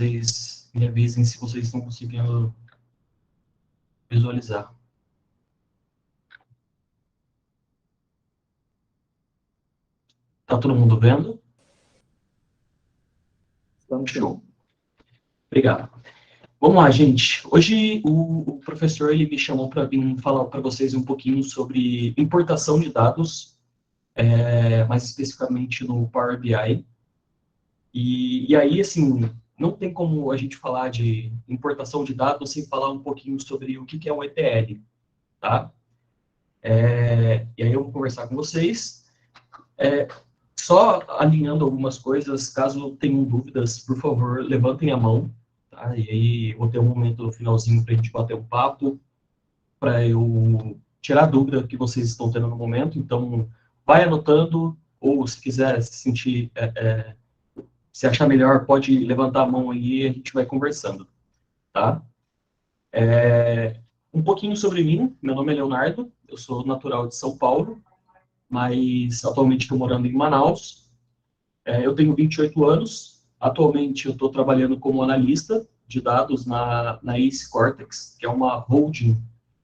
vocês me avisem se vocês estão conseguindo visualizar. Tá todo mundo vendo? Show. Obrigado. Vamos lá, gente. Hoje o professor ele me chamou para vir falar para vocês um pouquinho sobre importação de dados, mais especificamente no Power BI. E aí, assim, não tem como a gente falar de importação de dados sem falar um pouquinho sobre o que é um ETL, tá? E aí eu vou conversar com vocês. Só alinhando algumas coisas, caso tenham dúvidas, por favor, levantem a mão, tá? E aí vou ter um momento no finalzinho para a gente bater um papo, para eu tirar a dúvida que vocês estão tendo no momento. Então, vai anotando, ou se quiser se sentir, se achar melhor, pode levantar a mão aí e a gente vai conversando, tá? Um pouquinho sobre mim, meu nome é Leonardo, eu sou natural de São Paulo, mas atualmente estou morando em Manaus. Eu tenho 28 anos, atualmente eu estou trabalhando como analista de dados na Ace Cortex, que é uma holding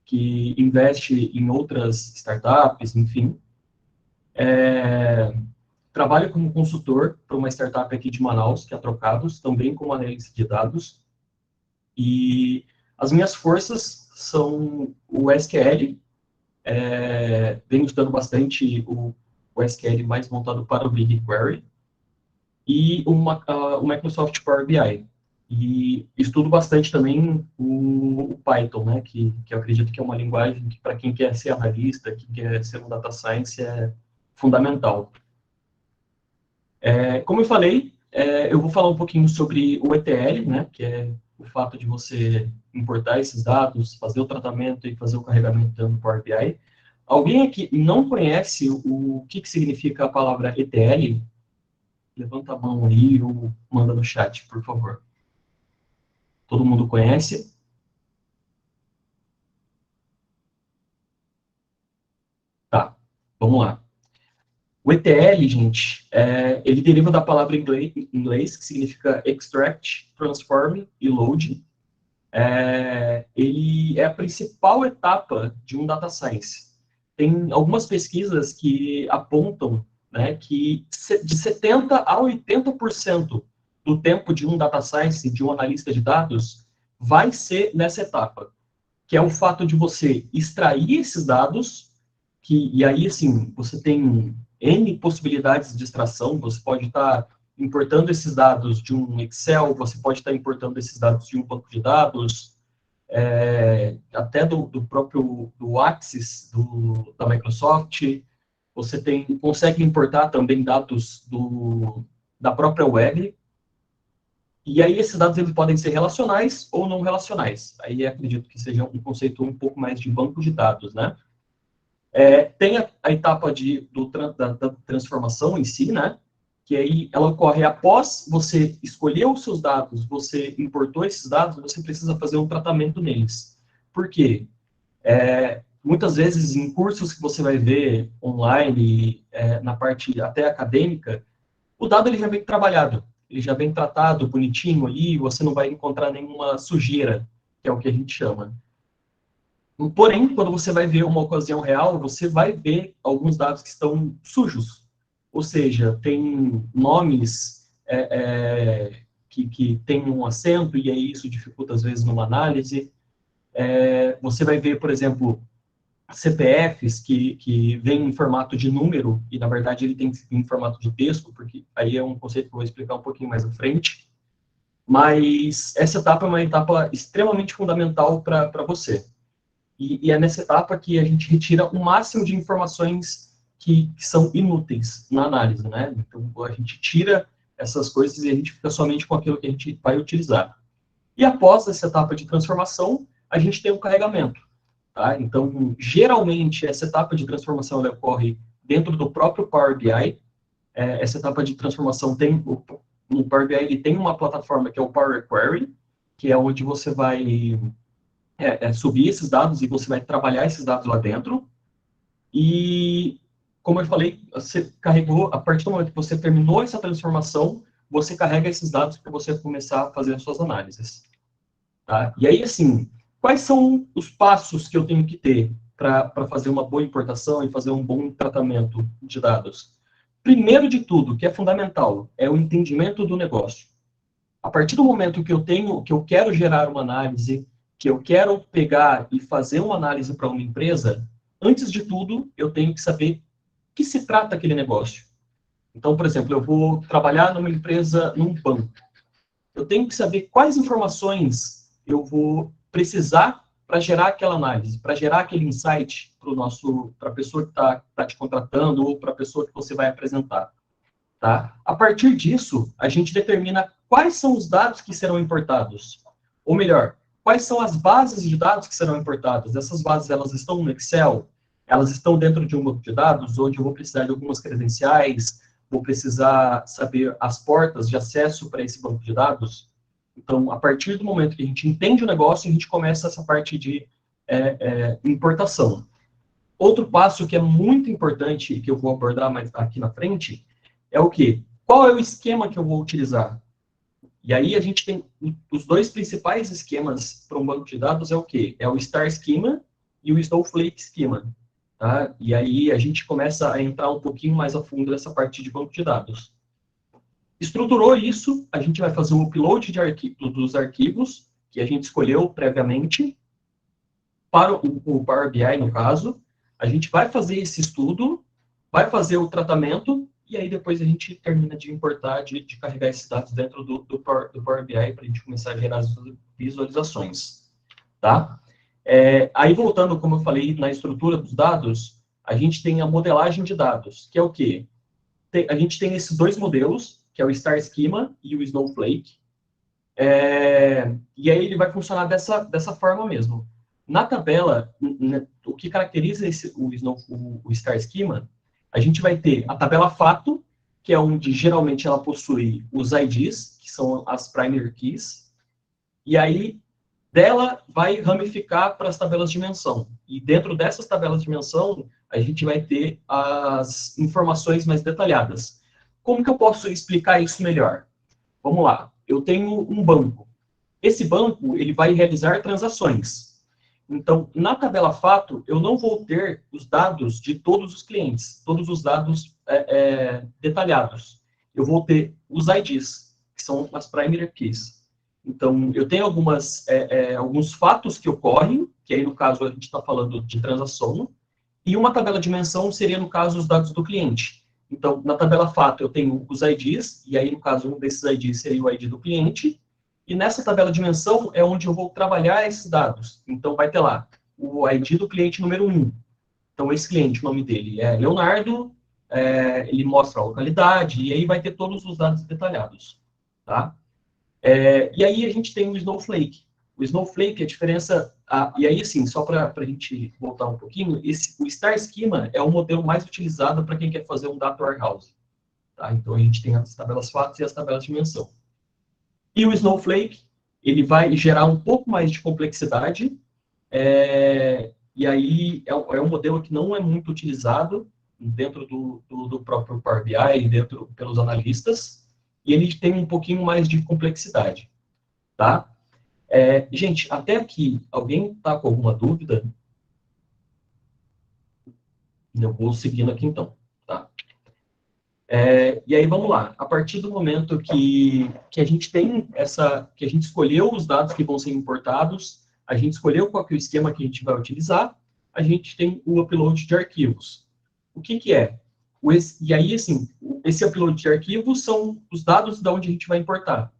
que investe em outras startups, enfim. Trabalho como consultor para uma startup aqui de Manaus, que é a Trocados, também como analista de dados. E as minhas forças são o SQL, venho estudando bastante o SQL mais voltado para o BigQuery, e o Microsoft Power BI. E estudo bastante também o Python, né, que eu acredito que é uma linguagem que, para quem quer ser analista, quem quer ser um data science, é fundamental. Como eu falei, eu vou falar um pouquinho sobre o ETL, né, que é o fato de você importar esses dados, fazer o tratamento e fazer o carregamento dentro do Power BI. Alguém aqui não conhece o que significa a palavra ETL? Levanta a mão aí ou manda no chat, por favor. Todo mundo conhece? Tá, vamos lá. O ETL, gente, ele deriva da palavra em inglês, que significa Extract, Transform e Load. Ele é a principal etapa de um data science. Tem algumas pesquisas que apontam, né, que de 70% a 80% do tempo de um data science, de um analista de dados, vai ser nessa etapa, que é o fato de você extrair esses dados, e aí, assim, você tem N possibilidades de extração, você pode estar importando esses dados de um Excel, você pode estar importando esses dados de um banco de dados, até do próprio do Axis, da Microsoft, você consegue importar também dados da própria web, e aí esses dados eles podem ser relacionais ou não relacionais. Aí acredito que seja um conceito um pouco mais de banco de dados, né? Tem a etapa da transformação em si, né? Que aí ela ocorre após você escolher os seus dados, você importou esses dados, você precisa fazer um tratamento neles. Por quê? Muitas vezes em cursos que você vai ver online, na parte até acadêmica, o dado ele já vem trabalhado, ele já vem tratado bonitinho ali, você não vai encontrar nenhuma sujeira, que é o que a gente chama. Porém, quando você vai ver uma ocasião real, você vai ver alguns dados que estão sujos. Ou seja, tem nomes que têm um acento, e aí isso dificulta, às vezes, numa análise. Você vai ver, por exemplo, CPFs que vêm em formato de número, e, na verdade, ele tem que vir em formato de texto, porque aí é um conceito que eu vou explicar um pouquinho mais à frente. Mas essa etapa é uma etapa extremamente fundamental para você. E é nessa etapa que a gente retira o máximo de informações que são inúteis na análise, né? Então, a gente tira essas coisas e a gente fica somente com aquilo que a gente vai utilizar. E após essa etapa de transformação, a gente tem o carregamento, tá? Então, geralmente, essa etapa de transformação ela ocorre dentro do próprio Power BI. Essa etapa de transformação no Power BI ele tem uma plataforma que é o Power Query, que é onde você vai subir esses dados e você vai trabalhar esses dados lá dentro. E, como eu falei, você carregou, a partir do momento que você terminou essa transformação, você carrega esses dados para você começar a fazer as suas análises. Tá? E aí, assim, quais são os passos que eu tenho que ter para fazer uma boa importação e fazer um bom tratamento de dados? Primeiro de tudo, que é fundamental, é o entendimento do negócio. A partir do momento que eu quero gerar uma análise, que eu quero pegar e fazer uma análise para uma empresa, antes de tudo, eu tenho que saber que se trata aquele negócio. Então, por exemplo, eu vou trabalhar numa empresa, num banco. Eu tenho que saber quais informações eu vou precisar para gerar aquela análise, para gerar aquele insight para a pessoa que está te contratando ou para a pessoa que você vai apresentar. Tá? A partir disso, a gente determina quais são os dados que serão importados. Ou melhor, quais são as bases de dados que serão importadas. Essas bases, elas estão no Excel? Elas estão dentro de um banco de dados, onde eu vou precisar de algumas credenciais, vou precisar saber as portas de acesso para esse banco de dados. Então, a partir do momento que a gente entende o negócio, a gente começa essa parte de importação. Outro passo que é muito importante e que eu vou abordar mais aqui na frente é o quê? Qual é o esquema que eu vou utilizar? E aí a gente tem os dois principais esquemas para um banco de dados é o quê? É o Star Schema e o Snowflake Schema. Tá? E aí a gente começa a entrar um pouquinho mais a fundo nessa parte de banco de dados. Estruturou isso, a gente vai fazer um upload dos arquivos que a gente escolheu previamente para o Power BI, no caso. A gente vai fazer esse estudo, vai fazer o tratamento, e aí depois a gente termina de importar, de carregar esses dados dentro do Power BI para a gente começar a gerar as visualizações. Tá? Aí voltando, como eu falei, na estrutura dos dados, a gente tem a modelagem de dados, que é o quê? A gente tem esses dois modelos, que é o Star Schema e o Snowflake. E aí ele vai funcionar dessa forma mesmo. Na tabela, o que caracteriza o Star Schema, a gente vai ter a tabela fato, que é onde geralmente ela possui os IDs, que são as primary keys, e aí dela vai ramificar para as tabelas de dimensão. E dentro dessas tabelas de dimensão, a gente vai ter as informações mais detalhadas. Como que eu posso explicar isso melhor? Vamos lá. Eu tenho um banco. Esse banco, ele vai realizar transações. Então, na tabela fato, eu não vou ter os dados de todos os clientes, todos os dados detalhados. Eu vou ter os IDs, que são as primary keys. Então, eu tenho alguns fatos que ocorrem, que aí, no caso, a gente está falando de transação, e uma tabela de dimensão seria, no caso, os dados do cliente. Então, na tabela fato, eu tenho os IDs, e aí, no caso, um desses IDs seria o ID do cliente, e nessa tabela de dimensão é onde eu vou trabalhar esses dados. Então, vai ter lá o ID do cliente número 1. Então, esse cliente, o nome dele é Leonardo, ele mostra a localidade, e aí vai ter todos os dados detalhados. Tá? E aí a gente tem o Snowflake. O Snowflake, a diferença... e aí, assim, só para a gente voltar um pouquinho, o Star Schema é o modelo mais utilizado para quem quer fazer um Data Warehouse. Tá? Então, a gente tem as tabelas fatos e as tabelas de dimensão. E o Snowflake, ele vai gerar um pouco mais de complexidade, e aí é um modelo que não é muito utilizado dentro do próprio Power BI, pelos analistas, e ele tem um pouquinho mais de complexidade, tá? Gente, até aqui, alguém está com alguma dúvida? Eu vou seguindo aqui então, tá? E aí, vamos lá. A partir do momento que a gente tem que a gente escolheu os dados que vão ser importados, a gente escolheu qual que é o esquema que a gente vai utilizar, a gente tem o upload de arquivos. O que é? E aí, assim, esse upload de arquivos são os dados de onde a gente vai importar.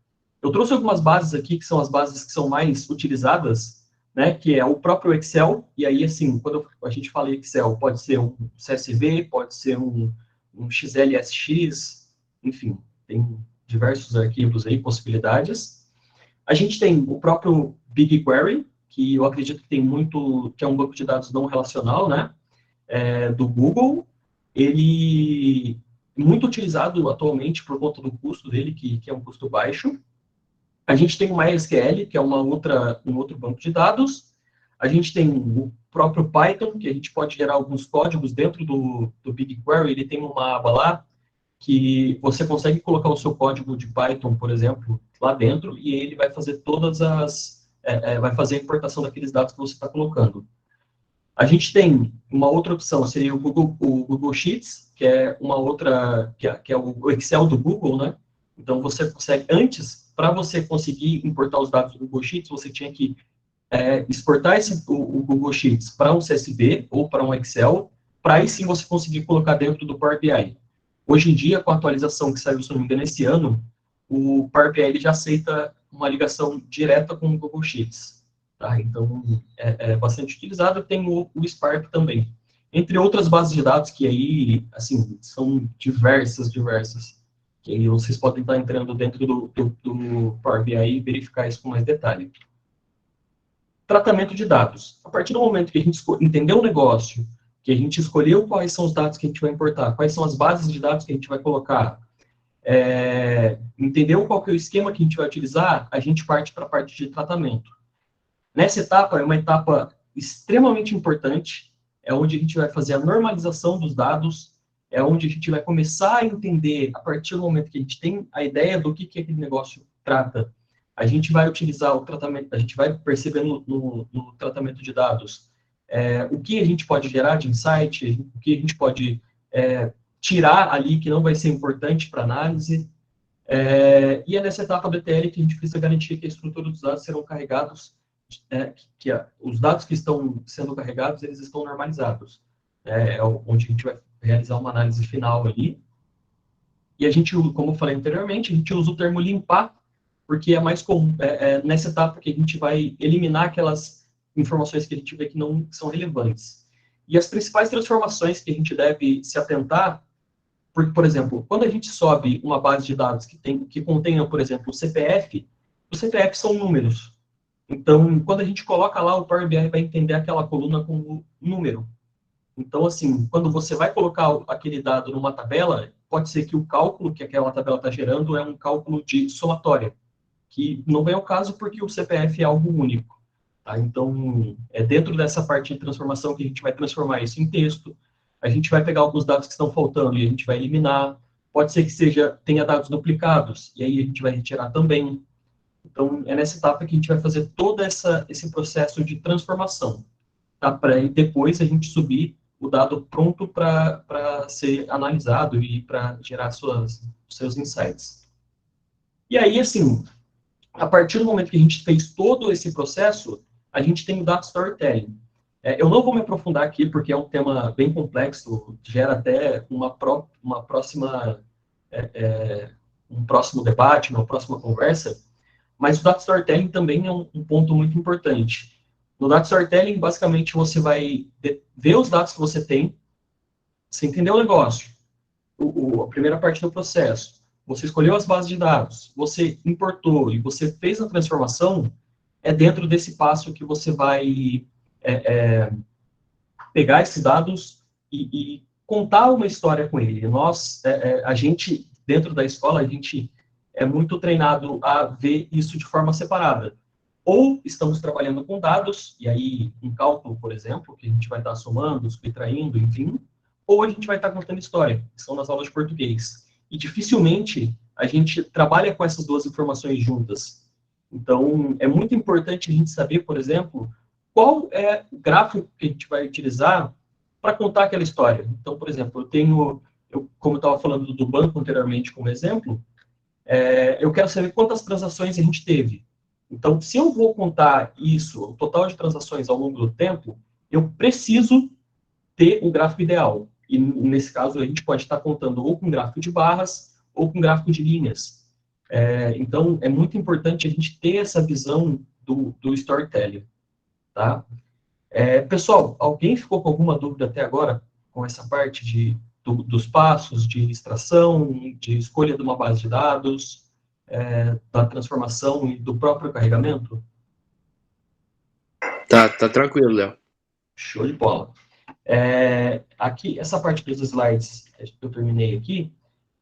Eu trouxe algumas bases aqui, que são as bases que são mais utilizadas, né, que é o próprio Excel, e aí, assim, quando a gente fala em Excel, pode ser um CSV, pode ser um XLSX, enfim, tem diversos arquivos aí, possibilidades. A gente tem o próprio BigQuery, que eu acredito que que é um banco de dados não relacional, né, do Google. Ele é muito utilizado atualmente por conta do custo dele, que é um custo baixo. A gente tem o MySQL, que é um outro banco de dados. A gente tem o próprio Python, que a gente pode gerar alguns códigos dentro do BigQuery. Ele tem uma aba lá que você consegue colocar o seu código de Python, por exemplo, lá dentro, e ele vai fazer todas as... vai fazer a importação daqueles dados que você está colocando. A gente tem uma outra opção, seria o Google Sheets, que é uma outra, que é o Excel do Google, né? Então, você consegue, antes, para você conseguir importar os dados do Google Sheets, você tinha que exportar o Google Sheets para um CSV ou para um Excel, para aí sim você conseguir colocar dentro do Power BI. Hoje em dia, com a atualização que saiu, se não me engano, esse ano, o Power BI ele já aceita uma ligação direta com o Google Sheets. Tá? Então, é bastante utilizado. Tem o Spark também. Entre outras bases de dados que aí, assim, são diversas. Que aí vocês podem estar entrando dentro do Power BI e verificar isso com mais detalhe. Tratamento de dados. A partir do momento que a gente entendeu o negócio, que a gente escolheu quais são os dados que a gente vai importar, quais são as bases de dados que a gente vai colocar, entendeu qual que é o esquema que a gente vai utilizar, a gente parte para a parte de tratamento. Nessa etapa, é uma etapa extremamente importante, é onde a gente vai fazer a normalização dos dados, é onde a gente vai começar a entender, a partir do momento que a gente tem a ideia do que aquele negócio trata, a gente vai utilizar o tratamento, a gente vai perceber no tratamento de dados o que a gente pode gerar de insight, o que a gente pode tirar ali que não vai ser importante para análise. E é nessa etapa do ETL que a gente precisa garantir que a estrutura dos dados serão carregados, que os dados que estão sendo carregados, eles estão normalizados. Onde a gente vai realizar uma análise final ali. E a gente, como eu falei anteriormente, a gente usa o termo limpar, porque é mais comum, nessa etapa que a gente vai eliminar aquelas informações que a gente vê que não são relevantes. E as principais transformações que a gente deve se atentar, porque, por exemplo, quando a gente sobe uma base de dados que contenha, por exemplo, o CPF, os CPF são números. Então, quando a gente coloca lá, o Power BI vai entender aquela coluna como número. Então, assim, quando você vai colocar aquele dado numa tabela, pode ser que o cálculo que aquela tabela está gerando é um cálculo de somatória, que não vem ao caso porque o CPF é algo único. Tá? Então, é dentro dessa parte de transformação que a gente vai transformar isso em texto, a gente vai pegar alguns dados que estão faltando e a gente vai eliminar. Pode ser que tenha dados duplicados, e aí a gente vai retirar também. Então, é nessa etapa que a gente vai fazer todo esse processo de transformação, tá? Para depois a gente subir o dado pronto para ser analisado e para gerar seus insights. E aí, assim, a partir do momento que a gente fez todo esse processo, a gente tem o Data Storytelling. Eu não vou me aprofundar aqui, porque é um tema bem complexo, gera até uma próxima, um próximo debate, uma próxima conversa, mas o Data Storytelling também é um ponto muito importante. No Data Storytelling, basicamente, você vai ver os dados que você tem, você entendeu o negócio, a primeira parte do processo, você escolheu as bases de dados, você importou e você fez a transformação, é dentro desse passo que você vai pegar esses dados e contar uma história com ele. A gente, dentro da escola, a gente é muito treinado a ver isso de forma separada. Ou estamos trabalhando com dados, e aí um cálculo, por exemplo, que a gente vai estar somando, subtraindo, enfim, ou a gente vai estar contando história, que são nas aulas de português. E dificilmente a gente trabalha com essas duas informações juntas. Então, é muito importante a gente saber, por exemplo, qual é o gráfico que a gente vai utilizar para contar aquela história. Então, por exemplo, como eu estava falando do banco anteriormente como exemplo, eu quero saber quantas transações a gente teve. Então, se eu vou contar isso, o total de transações ao longo do tempo, eu preciso ter um gráfico ideal. E, nesse caso, a gente pode estar contando ou com gráfico de barras ou com gráfico de linhas. Então, é muito importante a gente ter essa visão do storytelling. Tá? Pessoal, alguém ficou com alguma dúvida até agora com essa parte dos passos de extração, de escolha de uma base de dados, da transformação e do próprio carregamento? Tá tranquilo, Léo. Show de bola. Aqui, essa parte dos slides que eu terminei aqui,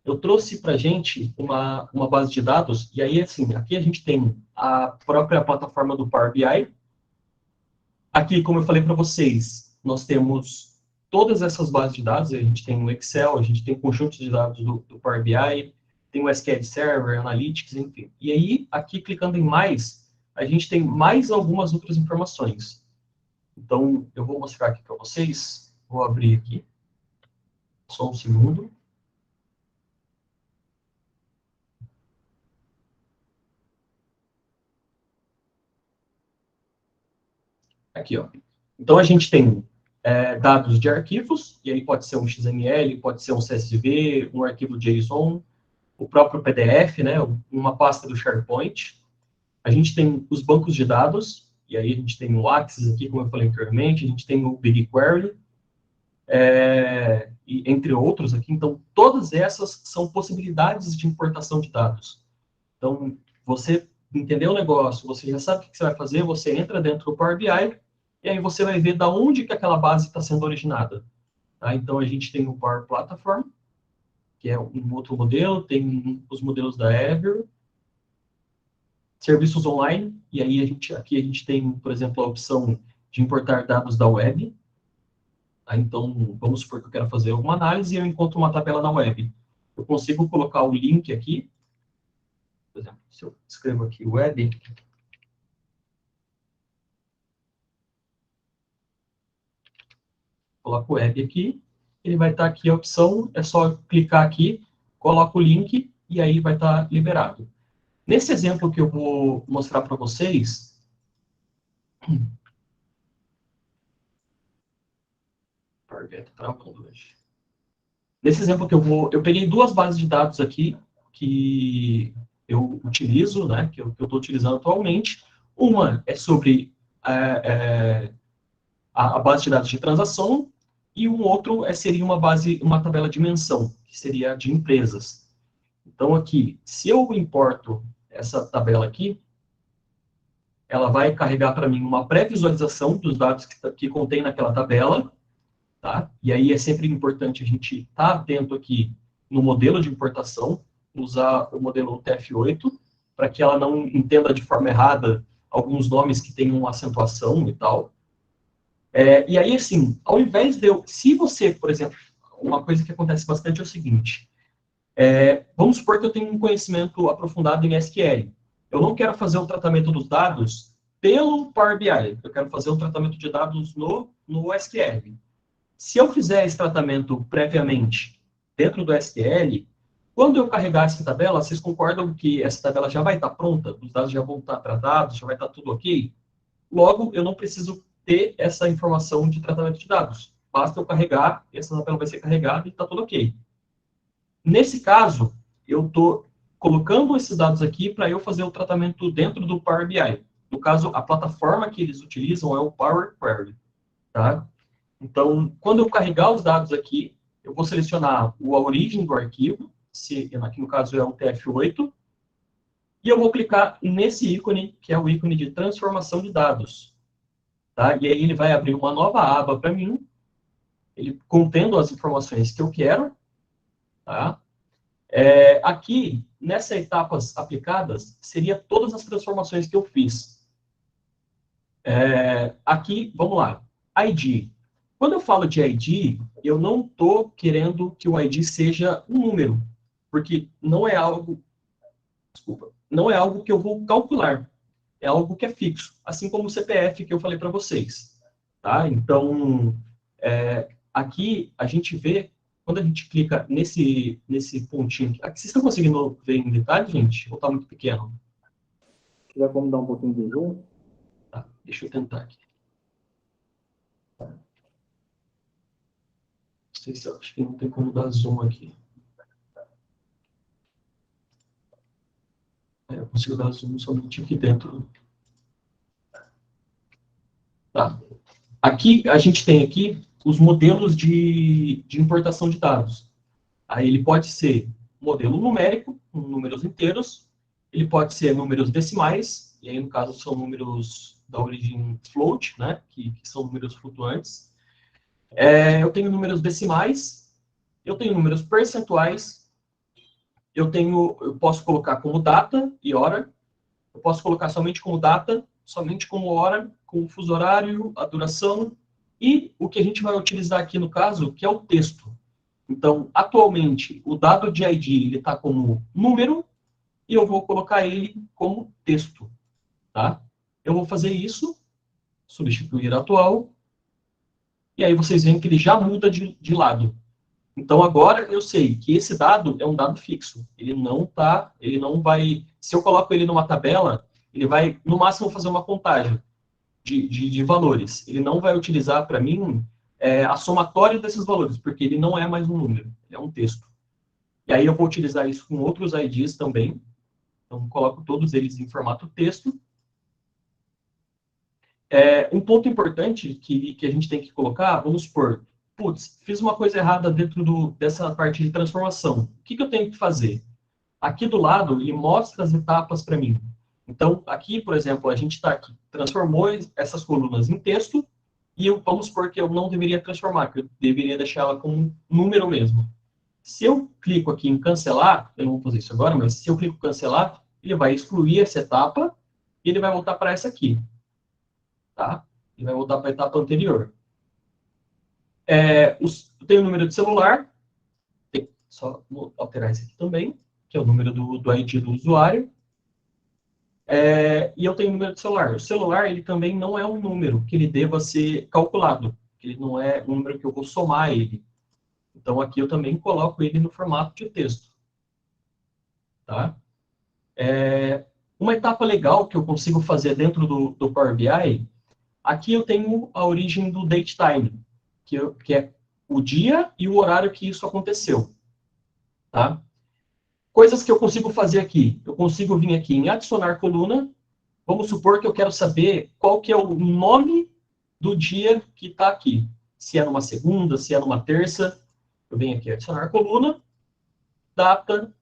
eu trouxe para a gente uma base de dados, e aí, assim, aqui a gente tem a própria plataforma do Power BI. Aqui, como eu falei para vocês, nós temos todas essas bases de dados, a gente tem o Excel, a gente tem conjuntos de dados do Power BI, tem o SQL Server, Analytics, enfim. E aí, aqui, clicando em mais, a gente tem mais algumas outras informações. Então, eu vou mostrar aqui para vocês. Vou abrir aqui. Só um segundo. Aqui, ó. Então, a gente tem dados de arquivos, e aí pode ser um XML, pode ser um CSV, um arquivo JSON, o próprio PDF, né, uma pasta do SharePoint. A gente tem os bancos de dados, e aí a gente tem o Axis aqui, como eu falei anteriormente, a gente tem o BigQuery, e entre outros aqui. Então, todas essas são possibilidades de importação de dados. Então, você entendeu o negócio, você já sabe o que você vai fazer, você entra dentro do Power BI, e aí você vai ver da onde que aquela base está sendo originada. Tá? Então, a gente tem o Power Platform, que é um outro modelo, tem os modelos da Azure, serviços online, e aí aqui a gente tem, por exemplo, a opção de importar dados da web. Tá? Então, vamos supor que eu quero fazer alguma análise e eu encontro uma tabela na web. Eu consigo colocar o link aqui, por exemplo, se eu escrevo aqui web, coloco o web aqui, ele vai estar aqui a opção, é só clicar aqui, coloco o link e aí vai estar liberado. Nesse exemplo que eu vou mostrar para vocês, nesse exemplo que eu peguei duas bases de dados aqui que eu utilizo, né, que eu estou utilizando atualmente. Uma é sobre a base de dados de transação e um outro seria uma tabela de menção, que seria de empresas. Então, aqui, se eu importo essa tabela aqui, ela vai carregar para mim uma pré-visualização dos dados que contém naquela tabela, tá? E aí é sempre importante a gente estar atento aqui no modelo de importação, usar o modelo TF8, para que ela não entenda de forma errada alguns nomes que tenham acentuação e tal. E aí, assim, ao invés de eu... Se você, por exemplo, uma coisa que acontece bastante é o seguinte, vamos supor que eu tenho um conhecimento aprofundado em SQL. Eu não quero fazer o tratamento dos dados pelo Power BI, eu quero fazer o tratamento de dados no SQL. Se eu fizer esse tratamento previamente dentro do SQL, quando eu carregar essa tabela, vocês concordam que essa tabela já vai estar pronta? Os dados já vão estar tratados, já vai estar tudo ok? Logo, eu não preciso ter essa informação de tratamento de dados. Basta eu carregar, essa tabela vai ser carregada e está tudo ok. Nesse caso, eu estou colocando esses dados aqui para eu fazer o tratamento dentro do Power BI. No caso, a plataforma que eles utilizam é o Power Query. Tá? Então, quando eu carregar os dados aqui, eu vou selecionar a origem do arquivo, aqui no caso é o TF8, e eu vou clicar nesse ícone, que é o ícone de transformação de dados. Tá? E aí ele vai abrir uma nova aba para mim, ele contendo as informações que eu quero. Tá? Aqui, nessas etapas aplicadas, seria todas as transformações que eu fiz. Aqui, vamos lá. ID. Quando eu falo de ID, eu não estou querendo que o ID seja um número, porque não é algo, desculpa, não é algo que eu vou calcular, é algo que é fixo, assim como o CPF que eu falei para vocês. Tá? Então, aqui a gente vê, quando a gente clica nesse pontinho aqui, vocês estão conseguindo ver em detalhe, gente? Ou está muito pequeno? Se tiver como dar um pouquinho de zoom. Tá, deixa eu tentar aqui. Não sei se eu acho que não tem como dar zoom aqui. Eu consigo dar zoom somente aqui dentro. Tá. Aqui, a gente tem aqui os modelos de importação de dados. Aí ele pode ser modelo numérico, com números inteiros, ele pode ser números decimais, e aí no caso são números da origem float, né, que são números flutuantes. Eu tenho números decimais, eu tenho números percentuais, eu posso colocar como data e hora, eu posso colocar somente como data, somente como hora, com o fuso horário, a duração, E o que a gente vai utilizar aqui no caso, que é o texto. Então, atualmente, o dado de ID está como número e eu vou colocar ele como texto. Tá? Eu vou fazer isso, substituir atual, e aí vocês veem que ele já muda de lado. Então, agora eu sei que esse dado é um dado fixo. Ele não vai, se eu coloco ele numa tabela, ele vai, no máximo, fazer uma contagem de valores. Ele não vai utilizar, para mim, a somatória desses valores, porque ele não é mais um número, ele é um texto. E aí eu vou utilizar isso com outros IDs também. Então, coloco todos eles em formato texto. Um ponto importante que a gente tem que colocar, vamos supor, putz, fiz uma coisa errada dentro dessa parte de transformação. O que eu tenho que fazer? Aqui do lado, ele mostra as etapas para mim. Então, aqui, por exemplo, a gente está aqui, transformou essas colunas em texto, e vamos supor que eu não deveria transformar, que eu deveria deixar ela como um número mesmo. Se eu clico aqui em cancelar, eu não vou fazer isso agora, mas se eu clico em cancelar, ele vai excluir essa etapa, e ele vai voltar para essa aqui. Tá? Ele vai voltar para a etapa anterior. Eu tenho o número de celular, só vou alterar esse aqui também, que é o número do ID do usuário. E eu tenho o número de celular. O celular, ele também não é um número que ele deva ser calculado. Ele não é um número que eu vou somar ele. Então, aqui eu também coloco ele no formato de texto. Tá? Uma etapa legal que eu consigo fazer dentro do Power BI, aqui eu tenho a origem do datetime, que é o dia e o horário que isso aconteceu. Tá? Coisas que eu consigo fazer aqui. Eu consigo vir aqui em adicionar coluna. Vamos supor que eu quero saber qual que é o nome do dia que está aqui. Se é numa segunda, se é numa terça. Eu venho aqui adicionar coluna, data.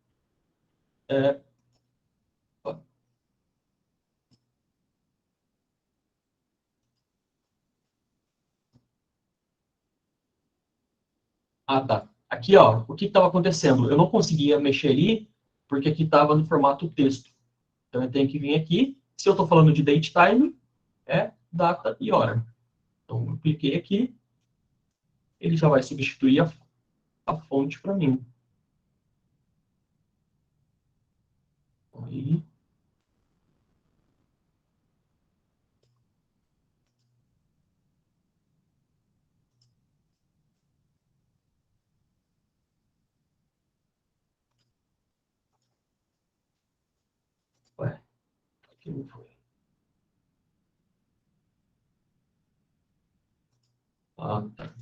Tá. Aqui, ó, o que estava acontecendo? Eu não conseguia mexer ali, porque aqui estava no formato texto. Então, eu tenho que vir aqui. Se eu estou falando de date time, é data e hora. Então, eu cliquei aqui, ele já vai substituir a fonte para mim. Aí. Ué, aqui não foi. Tá.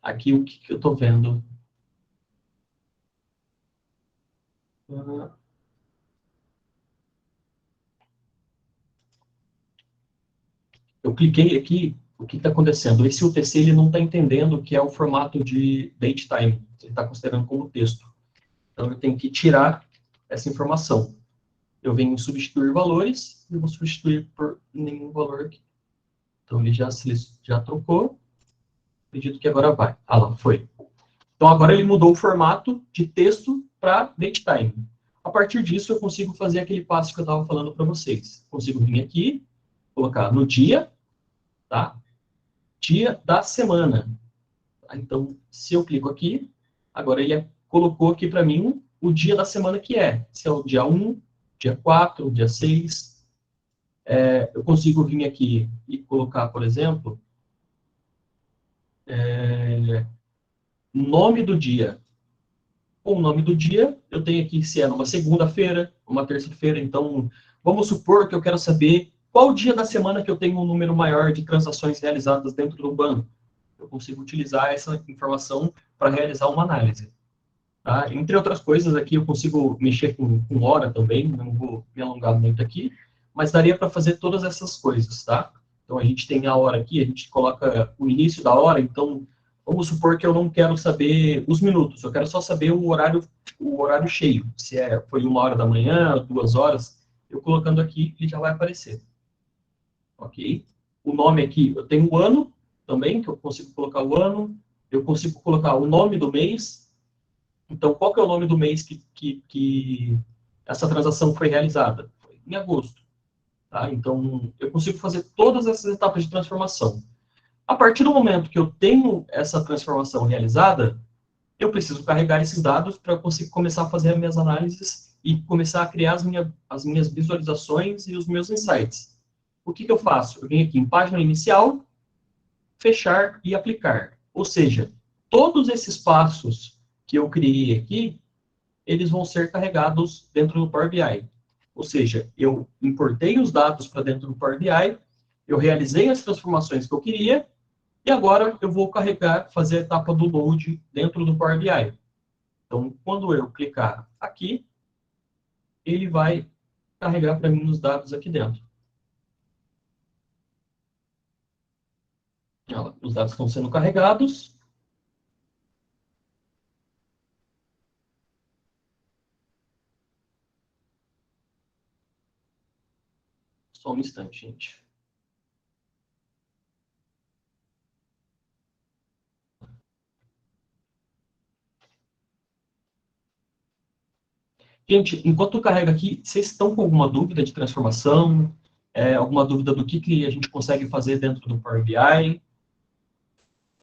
Aqui o que eu estou vendo. Eu cliquei aqui, o que está acontecendo? Esse UTC ele não está entendendo que é o formato de datetime. Ele está considerando como texto. Então, eu tenho que tirar essa informação. Eu venho em substituir valores e vou substituir por nenhum valor aqui. Então, ele já trocou. Acredito que agora vai. Lá, foi. Então, agora ele mudou o formato de texto para datetime. A partir disso, eu consigo fazer aquele passo que eu estava falando para vocês. Consigo vir aqui, colocar no dia, tá? Dia da semana. Então, se eu clico aqui, agora ele colocou aqui para mim o dia da semana que é. Se é o dia 1, dia 4, dia 6. Eu consigo vir aqui e colocar, por exemplo, nome do dia. Com o nome do dia, eu tenho aqui se é numa segunda-feira, uma terça-feira. Então, vamos supor que eu quero saber qual dia da semana que eu tenho um número maior de transações realizadas dentro do banco. Eu consigo utilizar essa informação para realizar uma análise. Tá? Entre outras coisas, aqui eu consigo mexer com hora também, não vou me alongar muito aqui, mas daria para fazer todas essas coisas. Tá? Então, a gente tem a hora aqui, a gente coloca o início da hora, então, vamos supor que eu não quero saber os minutos, eu quero só saber o horário cheio, se foi 1 hora da manhã, 2 horas, eu colocando aqui, ele já vai aparecer. Ok? O nome aqui, eu tenho o ano também, que eu consigo colocar o ano, eu consigo colocar o nome do mês. Então, qual que é o nome do mês que essa transação foi realizada? Foi em agosto. Tá? Então, eu consigo fazer todas essas etapas de transformação. A partir do momento que eu tenho essa transformação realizada, eu preciso carregar esses dados para eu conseguir começar a fazer as minhas análises e começar a criar as minhas visualizações e os meus insights. O que eu faço? Eu venho aqui em página inicial, fechar e aplicar. Ou seja, todos esses passos que eu criei aqui, eles vão ser carregados dentro do Power BI. Ou seja, eu importei os dados para dentro do Power BI, eu realizei as transformações que eu queria, e agora eu vou carregar, fazer a etapa do load dentro do Power BI. Então, quando eu clicar aqui, ele vai carregar para mim os dados aqui dentro. Os dados estão sendo carregados. Só um instante, gente. Gente, enquanto carrega aqui, vocês estão com alguma dúvida de transformação? Alguma dúvida do que a gente consegue fazer dentro do Power BI?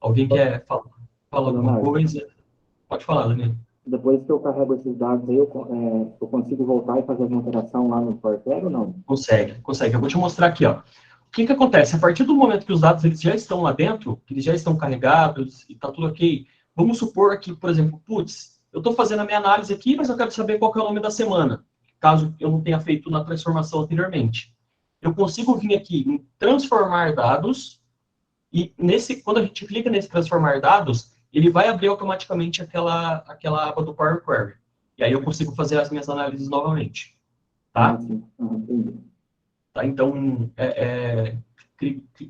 Alguém quer falar alguma coisa? Pode falar, Daniel. Depois que eu carrego esses dados aí, eu consigo voltar e fazer alguma alteração lá no Power BI ou não? Consegue. Eu vou te mostrar aqui, ó. O que acontece? A partir do momento que os dados eles já estão lá dentro, que eles já estão carregados e está tudo ok, vamos supor que, por exemplo, putz, eu estou fazendo a minha análise aqui, mas eu quero saber qual que é o nome da semana, caso eu não tenha feito na transformação anteriormente. Eu consigo vir aqui em transformar dados, e quando a gente clica nesse transformar dados, ele vai abrir automaticamente aquela aba do Power Query. E aí eu consigo fazer as minhas análises novamente. Tá? Tá? Então,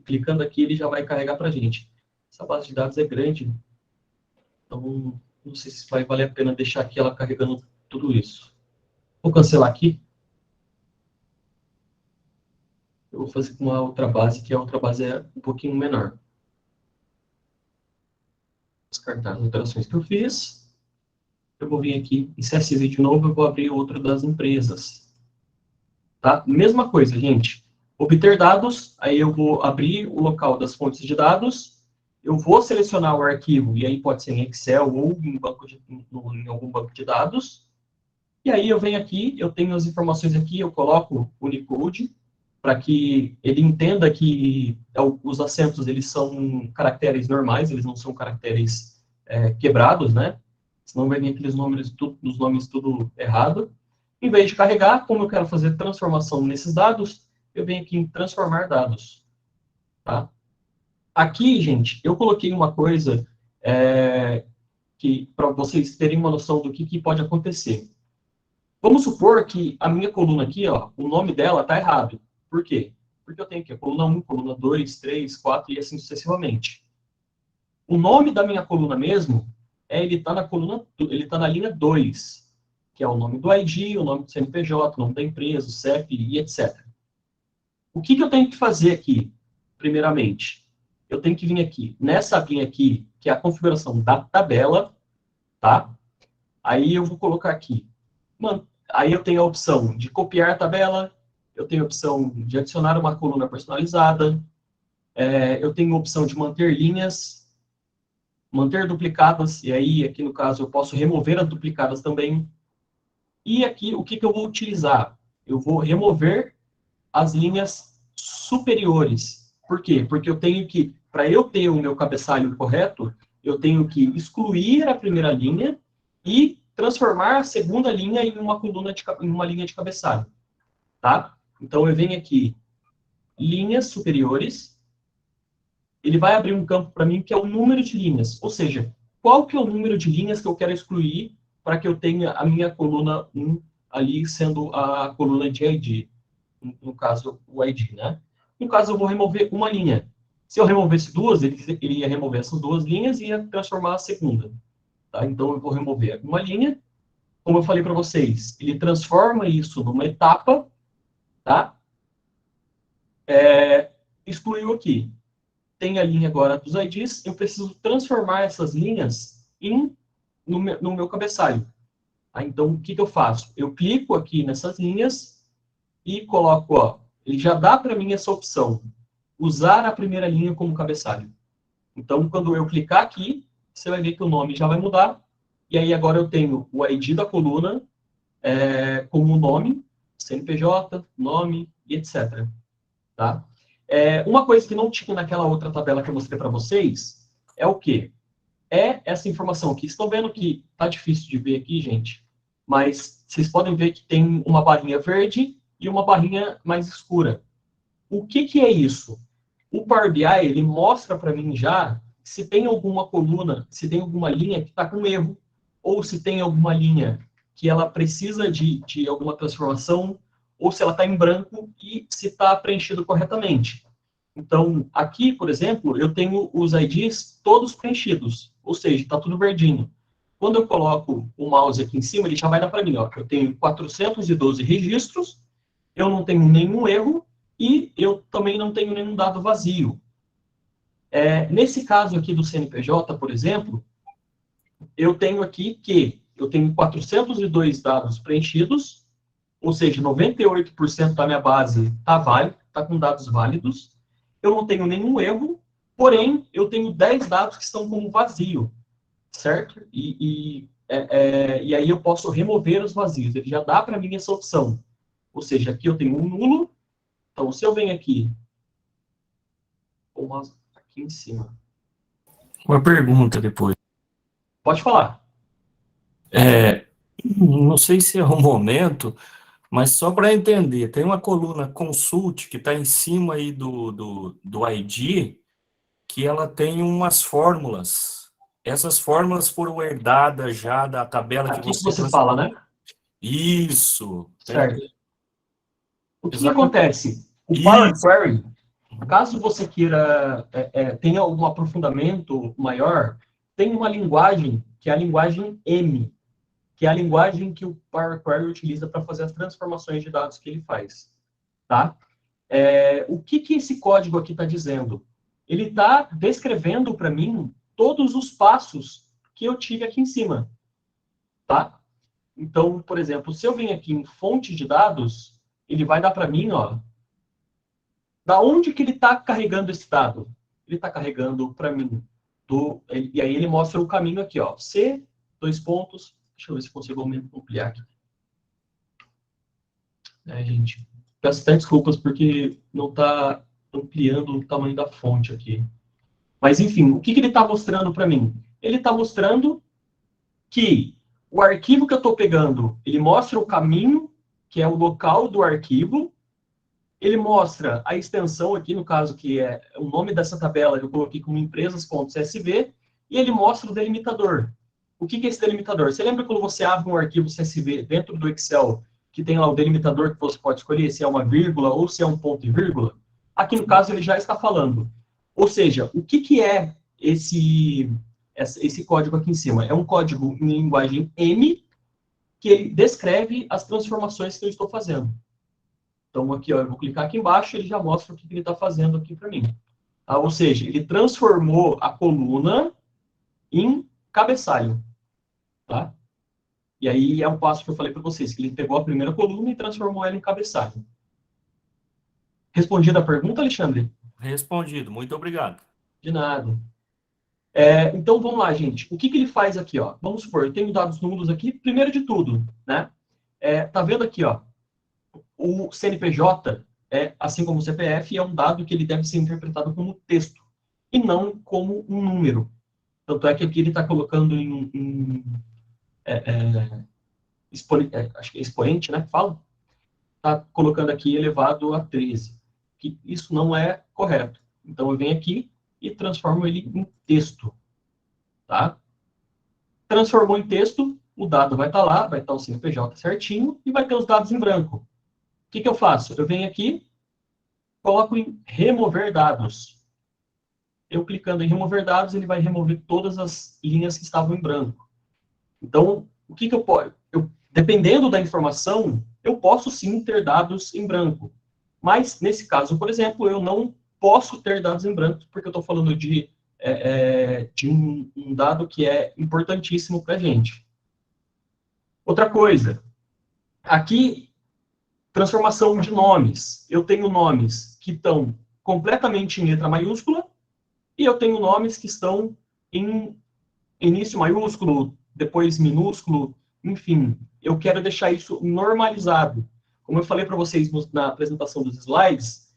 clicando aqui, ele já vai carregar para a gente. Essa base de dados é grande, então não sei se vai valer a pena deixar aqui ela carregando tudo isso. Vou cancelar aqui. Eu vou fazer com uma outra base, que a outra base é um pouquinho menor. Descartar as alterações que eu fiz. Eu vou vir aqui em CSV de novo, eu vou abrir outro das empresas. Tá? Mesma coisa, gente. Obter dados, aí eu vou abrir o local das fontes de dados, eu vou selecionar o arquivo, e aí pode ser em Excel ou em algum banco de dados, e aí eu venho aqui, eu tenho as informações aqui, eu coloco o Unicode, para que ele entenda que os acentos eles são caracteres normais, eles não são caracteres quebrados, né? Senão vai vir aqueles nomes tudo errado. Em vez de carregar, como eu quero fazer transformação nesses dados, eu venho aqui em transformar dados. Tá? Aqui, gente, eu coloquei uma coisa que para vocês terem uma noção do que pode acontecer. Vamos supor que a minha coluna aqui, ó, o nome dela está errado. Por quê? Porque eu tenho aqui a coluna 1, coluna 2, 3, 4 e assim sucessivamente. O nome da minha coluna mesmo, ele está na linha 2, que é o nome do ID, o nome do CNPJ, o nome da empresa, o CEP e etc. O que eu tenho que fazer aqui, primeiramente? Eu tenho que vir aqui, nessa linha aqui, que é a configuração da tabela, tá? Aí eu vou colocar aqui. Aí eu tenho a opção de copiar a tabela, eu tenho a opção de adicionar uma coluna personalizada, eu tenho a opção de manter linhas, manter duplicadas, e aí, aqui no caso, eu posso remover as duplicadas também. E aqui, o que eu vou utilizar? Eu vou remover as linhas superiores. Por quê? Porque eu tenho que, para eu ter o meu cabeçalho correto, eu tenho que excluir a primeira linha e transformar a segunda linha em uma linha de cabeçalho. Tá? Então, eu venho aqui, linhas superiores, ele vai abrir um campo para mim que é o número de linhas. Ou seja, qual que é o número de linhas que eu quero excluir para que eu tenha a minha coluna 1 ali sendo a coluna de ID. No caso, o ID, né? No caso, eu vou remover uma linha. Se eu removesse duas, ele ia remover essas duas linhas e ia transformar a segunda. Tá? Então, eu vou remover uma linha. Como eu falei para vocês, ele transforma isso numa etapa, tá? Excluiu aqui. Tem a linha agora dos IDs, eu preciso transformar essas linhas no meu cabeçalho. Então, o que eu faço? Eu clico aqui nessas linhas e coloco, ó, ele já dá para mim essa opção, usar a primeira linha como cabeçalho. Então, quando eu clicar aqui, você vai ver que o nome já vai mudar. E aí, agora eu tenho o ID da coluna como nome, CNPJ, nome e etc. Tá? Uma coisa que não tinha naquela outra tabela que eu mostrei para vocês é o quê? É essa informação aqui. Estão vendo que tá difícil de ver aqui, gente? Mas vocês podem ver que tem uma barrinha verde e uma barrinha mais escura. O que que é isso? O Power BI, ele mostra para mim já se tem alguma coluna, se tem alguma linha que está com erro, ou se tem alguma linha que ela precisa de alguma transformação, ou se ela está em branco e se está preenchido corretamente. Então, aqui, por exemplo, eu tenho os IDs todos preenchidos, ou seja, está tudo verdinho. Quando eu coloco o mouse aqui em cima, ele já vai dar para mim, ó, eu tenho 412 registros, eu não tenho nenhum erro, e eu também não tenho nenhum dado vazio. Nesse caso aqui do CNPJ, por exemplo, eu tenho aqui que eu tenho 402 dados preenchidos, ou seja, 98% da minha base está válido, está com dados válidos. Eu não tenho nenhum erro, porém, eu tenho 10 dados que estão como vazio, certo? E aí eu posso remover os vazios. Ele já dá para mim essa opção. Ou seja, aqui eu tenho um nulo. Então, se eu venho aqui, aqui em cima. Uma pergunta depois. Pode falar. Não sei se é o momento, mas só para entender, tem uma coluna consult que está em cima aí do ID, que ela tem umas fórmulas. Essas fórmulas foram herdadas já da tabela que Aqui que você você fala, né? Isso. Certo. O que Exatamente. acontece? O Power Query, caso você queira tenha algum aprofundamento maior, tem uma linguagem que é a linguagem M, que é a linguagem que o Power Query utiliza para fazer as transformações de dados que ele faz. Tá? O que esse código aqui está dizendo? Ele está descrevendo para mim todos os passos que eu tive aqui em cima. Tá? Então, por exemplo, se eu vim aqui em fonte de dados, ele vai dar para mim, ó, da onde que ele está carregando esse dado? Ele está carregando para mim. E aí ele mostra o caminho aqui, ó. C, 2 pontos. Deixa eu ver se consigo ampliar aqui. Gente, peço até desculpas porque não está ampliando o tamanho da fonte aqui. Mas, enfim, o que ele está mostrando para mim? Ele está mostrando que o arquivo que eu estou pegando, ele mostra o caminho, que é o local do arquivo. Ele mostra a extensão aqui, no caso, que é o nome dessa tabela, eu coloquei como empresas.csv, e ele mostra o delimitador. O que é esse delimitador? Você lembra quando você abre um arquivo CSV dentro do Excel, que tem lá o delimitador que você pode escolher se é uma vírgula ou se é um ponto e vírgula? Aqui, no caso, ele já está falando. Ou seja, o que é esse código aqui em cima? É um código em linguagem M, que ele descreve as transformações que eu estou fazendo. Então, aqui, ó, eu vou clicar aqui embaixo e ele já mostra o que ele está fazendo aqui para mim. Tá? Ou seja, ele transformou a coluna em cabeçalho. Tá? E aí é um passo que eu falei para vocês, que ele pegou a primeira coluna e transformou ela em cabeçalho. Respondida a pergunta, Alexandre? Respondido, muito obrigado. De nada. Então, vamos lá, gente. O que ele faz aqui? Ó? Vamos supor, eu tenho dados nulos aqui. Primeiro de tudo, né? Tá vendo aqui, ó? O CNPJ, assim como o CPF, é um dado que ele deve ser interpretado como texto e não como um número. Tanto é que aqui ele está colocando acho que é expoente, né? Fala. Está colocando aqui elevado a 13. Que isso não é correto. Então, eu venho aqui e transformo ele em texto. Tá? Transformou em texto, o dado vai estar lá, vai estar o CNPJ certinho e vai ter os dados em branco. O que eu faço? Eu venho aqui, coloco em remover dados. Eu clicando em remover dados, ele vai remover todas as linhas que estavam em branco. Então, o que eu posso? Dependendo da informação, eu posso sim ter dados em branco. Mas, nesse caso, por exemplo, eu não posso ter dados em branco, porque eu estou falando de um dado que é importantíssimo para a gente. Outra coisa, aqui, transformação de nomes. Eu tenho nomes que estão completamente em letra maiúscula E eu tenho nomes que estão em início maiúsculo, depois minúsculo, enfim. Eu quero deixar isso normalizado. Como eu falei para vocês na apresentação dos slides,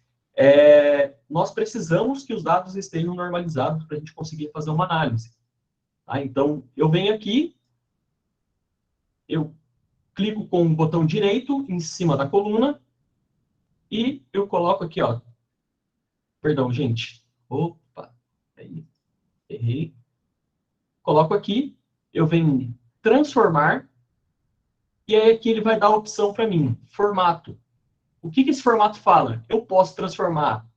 nós precisamos que os dados estejam normalizados para a gente conseguir fazer uma análise. Tá? Então, eu venho aqui, eu clico com o botão direito em cima da coluna e eu coloco aqui, ó. Perdão, gente. Opa, aí, errei. Coloco aqui, eu venho em transformar, e aí aqui ele vai dar a opção para mim, formato. O que esse formato fala? Eu posso transformar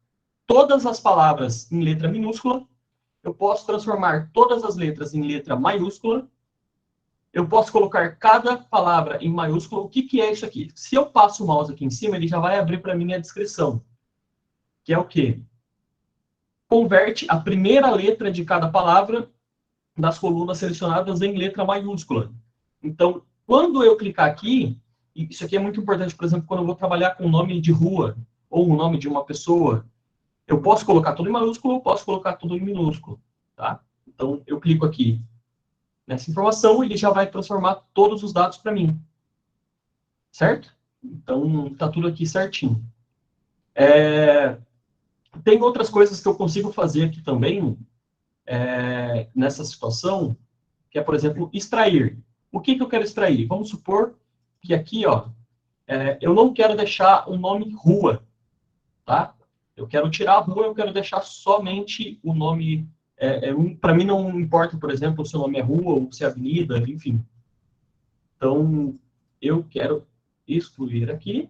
todas as palavras em letra minúscula, eu posso transformar todas as letras em letra maiúscula, eu posso colocar cada palavra em maiúscula. O que é isso aqui? Se eu passo o mouse aqui em cima, ele já vai abrir para mim a descrição. Que é o quê? Converte a primeira letra de cada palavra das colunas selecionadas em letra maiúscula. Então, quando eu clicar aqui, isso aqui é muito importante, por exemplo, quando eu vou trabalhar com o nome de rua ou o nome de uma pessoa, eu posso colocar tudo em maiúsculo ou posso colocar tudo em minúsculo. Tá? Então, eu clico aqui nessa informação, ele já vai transformar todos os dados para mim. Certo? Então, está tudo aqui certinho. Tem outras coisas que eu consigo fazer aqui também, nessa situação, que é, por exemplo, extrair. O que eu quero extrair? Vamos supor que aqui, ó, eu não quero deixar o nome rua, tá? Eu quero tirar a rua, eu quero deixar somente o nome. Para mim não importa, por exemplo, se o nome é rua ou se é avenida, enfim. Então, eu quero excluir aqui.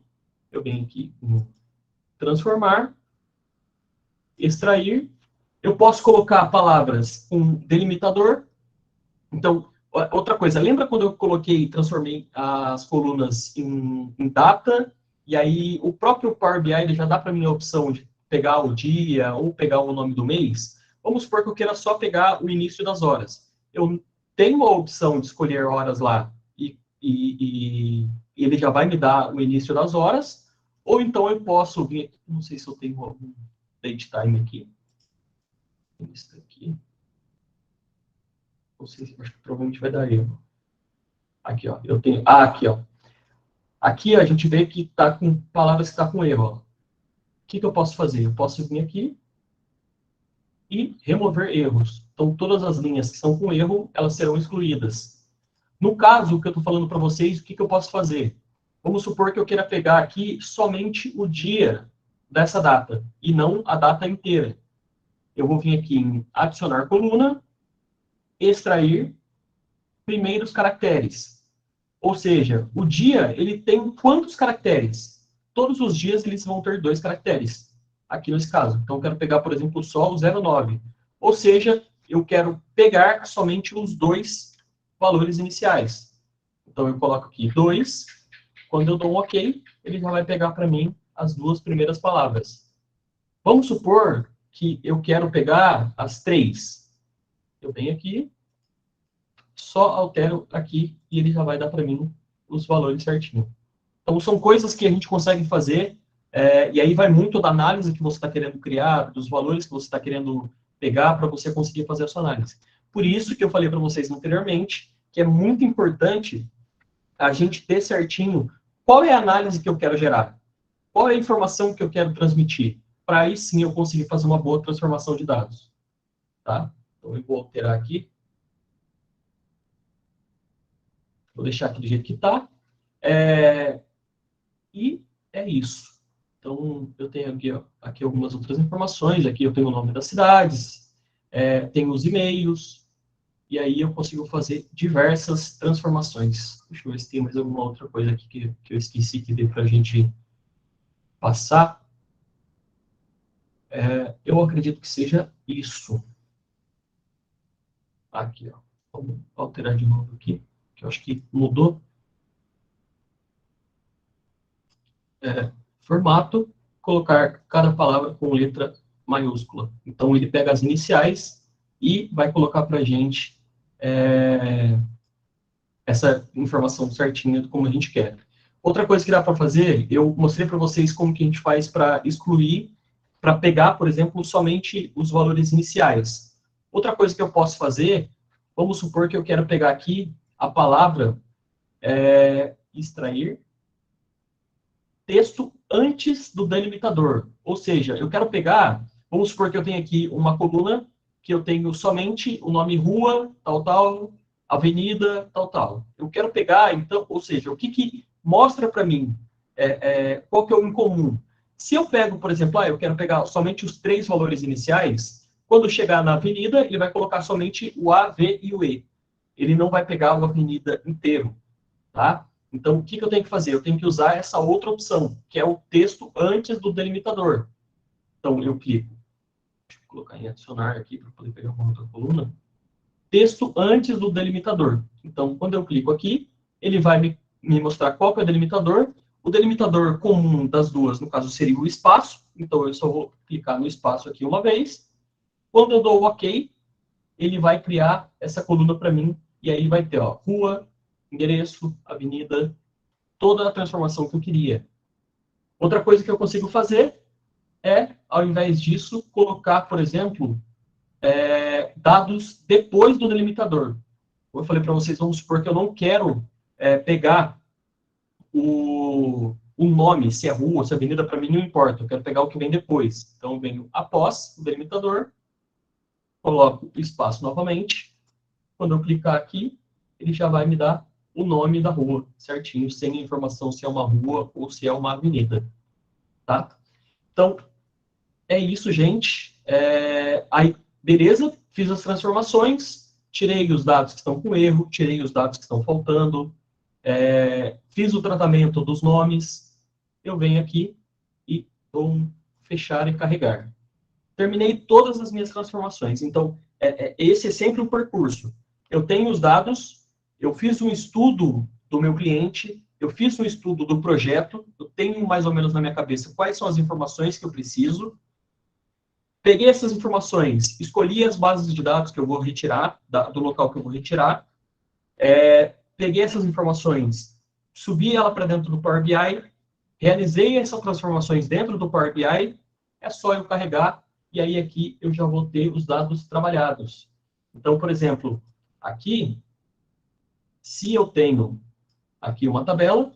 Eu venho aqui em transformar, extrair. Eu posso colocar palavras com delimitador. Então, outra coisa, lembra quando eu transformei as colunas em data, e aí o próprio Power BI ele já dá para mim a opção de pegar o dia ou pegar o nome do mês? Vamos supor que eu queira só pegar o início das horas. Eu tenho a opção de escolher horas lá e ele já vai me dar o início das horas, ou então eu posso vir aqui, não sei se eu tenho algum date time aqui. Isso aqui. Não sei, acho que provavelmente vai dar erro. Aqui, ó. Eu tenho. Aqui, ó. Aqui a gente vê que está com palavras que está com erro. Ó. O que eu posso fazer? Eu posso vir aqui e remover erros. Então, todas as linhas que são com erro, elas serão excluídas. No caso, o que eu estou falando para vocês, o que eu posso fazer? Vamos supor que eu queira pegar aqui somente o dia dessa data, e não a data inteira. Eu vou vir aqui em adicionar coluna, extrair primeiros caracteres. Ou seja, o dia, ele tem quantos caracteres? Todos os dias eles vão ter 2 caracteres, aqui nesse caso. Então, eu quero pegar, por exemplo, só o 09. Ou seja, eu quero pegar somente os 2 valores iniciais. Então, eu coloco aqui 2. Quando eu dou um OK, ele já vai pegar para mim as 2 primeiras palavras. Vamos supor que eu quero pegar as 3. Eu venho aqui, só altero aqui e ele já vai dar para mim os valores certinho. Então, são coisas que a gente consegue fazer, e aí vai muito da análise que você está querendo criar, dos valores que você está querendo pegar para você conseguir fazer a sua análise. Por isso que eu falei para vocês anteriormente, que é muito importante a gente ter certinho qual é a análise que eu quero gerar, qual é a informação que eu quero transmitir, para aí sim eu conseguir fazer uma boa transformação de dados. Tá? Então, eu vou alterar aqui. Vou deixar aqui do jeito que está. E é isso. Então, eu tenho aqui algumas outras informações. Aqui eu tenho o nome das cidades, tenho os e-mails, e aí eu consigo fazer diversas transformações. Deixa eu ver se tem mais alguma outra coisa aqui que eu esqueci que deu para a gente passar. Eu acredito que seja isso. Aqui, ó. Vamos alterar de novo aqui, que eu acho que mudou. Formato, colocar cada palavra com letra maiúscula. Então, ele pega as iniciais e vai colocar para a gente essa informação certinha como a gente quer. Outra coisa que dá para fazer, eu mostrei para vocês como que a gente faz para excluir para pegar, por exemplo, somente os valores iniciais. Outra coisa que eu posso fazer, vamos supor que eu quero pegar aqui a palavra extrair texto antes do delimitador. Ou seja, eu quero pegar, vamos supor que eu tenho aqui uma coluna que eu tenho somente o nome rua, tal, tal, avenida, tal, tal. Eu quero pegar, então, ou seja, o que mostra para mim qual que é o incomum. Se eu pego, por exemplo, eu quero pegar somente os 3 valores iniciais, quando chegar na avenida, ele vai colocar somente o A, V e o E. Ele não vai pegar a avenida inteiro, tá? Então, o que eu tenho que fazer? Eu tenho que usar essa outra opção, que é o texto antes do delimitador. Então, eu clico. Deixa eu colocar em adicionar aqui para poder pegar uma outra coluna. Texto antes do delimitador. Então, quando eu clico aqui, ele vai me mostrar qual que é o delimitador. O delimitador comum das duas, no caso, seria o espaço. Então, eu só vou clicar no espaço aqui uma vez. Quando eu dou o OK, ele vai criar essa coluna para mim. E aí vai ter, ó, rua, endereço, avenida, toda a transformação que eu queria. Outra coisa que eu consigo fazer é, ao invés disso, colocar, por exemplo, dados depois do delimitador. Como eu falei para vocês, vamos supor que eu não quero pegar o nome, se é rua, se é avenida, para mim não importa. Eu quero pegar o que vem depois. Então, eu venho após o delimitador, coloco o espaço novamente. Quando eu clicar aqui, ele já vai me dar o nome da rua, certinho, sem a informação se é uma rua ou se é uma avenida. Tá? Então, é isso, gente. Aí, beleza, fiz as transformações, tirei os dados que estão com erro, tirei os dados que estão faltando, fiz o tratamento dos nomes, eu venho aqui e dou fechar e carregar. Terminei todas as minhas transformações. Então, esse é sempre o percurso. Eu tenho os dados, eu fiz um estudo do meu cliente, eu fiz um estudo do projeto, eu tenho mais ou menos na minha cabeça quais são as informações que eu preciso. Peguei essas informações, escolhi as bases de dados que eu vou retirar, do local que eu vou retirar. Peguei essas informações, subi ela para dentro do Power BI, realizei essas transformações dentro do Power BI, é só eu carregar, e aí aqui eu já vou ter os dados trabalhados. Então, por exemplo, aqui, se eu tenho aqui uma tabela,